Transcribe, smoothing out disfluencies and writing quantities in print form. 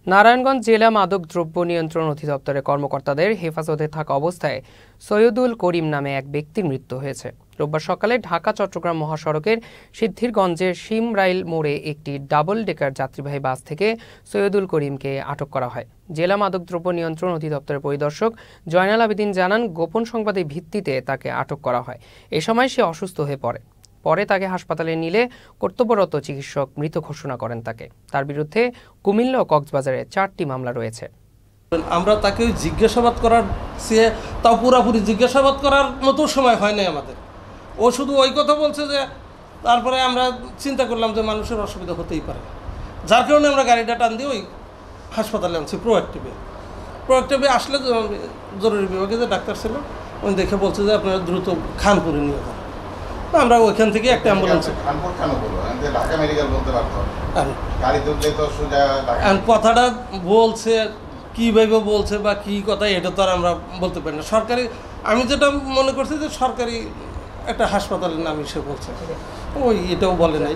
নারায়ণগঞ্জ জেলা মাদক দ্রব্য নিয়ন্ত্রণ অধিদপ্তরের কর্মকর্তাদের হেফাজতে থাকা অবস্থায় সৈয়দুল করিম নামে এক ব্যক্তির মৃত্যু হয়েছে। রোববার সকালে ঢাকা-চট্টগ্রাম মহাসড়কের সিদ্ধিরগঞ্জের শিমরাইল মোড়ে একটি ডাবল ডেকার যাত্রীবাহী বাস থেকে সৈয়দুল করিমকে আটক করা হয়। জেলা মাদক দ্রব্য নিয়ন্ত্রণ অধিদপ্তরের পরিদর্শক জয়নাল আবেদিন জানান, গোপন সংবাদের ভিত্তিতে তাকে আটক করা হয়। এ সময় সে অসুস্থ হয়ে পরে তাকে হাসপাতালে নিলে কর্তব্যরত চিকিৎসক মৃত ঘোষণা করেন তাকে। তার বিরুদ্ধে কুমিল্লা ও কক্সবাজারে 4টি মামলা রয়েছে। আমরা তাকে জিজ্ঞাসাবাদ করার তাও পুরোপুরি জিজ্ঞাসাবাদ করার মতো সময় হয় নাই আমাদের। ও শুধু ওই কথা বলছে যে তারপরে আমরা চিন্তা করলাম যে মানুষের অসুবিধা হতেই পারে, যার কারণে আমরা গাড়িটা টান দিয়ে ওই হাসপাতালে আনছি। প্রোয়াক্টিভে আসলে জরুরি বিভাগে যে ডাক্তার ছিল উনি দেখে বলছে যে আপনারা দ্রুত খানপুরে নিয়ে যান। আমরা ওইখান থেকে একটা অ্যাম্বুলেন্স কথাটা বলছে কীভাবে বলছে বা কী কথা এটা তো আর আমরা বলতে পারি না। সরকারি আমি যেটা মনে করছি যে সরকারি একটা হাসপাতালের নাম হিসেবে বলছে, ওই এটাও বলে নাই।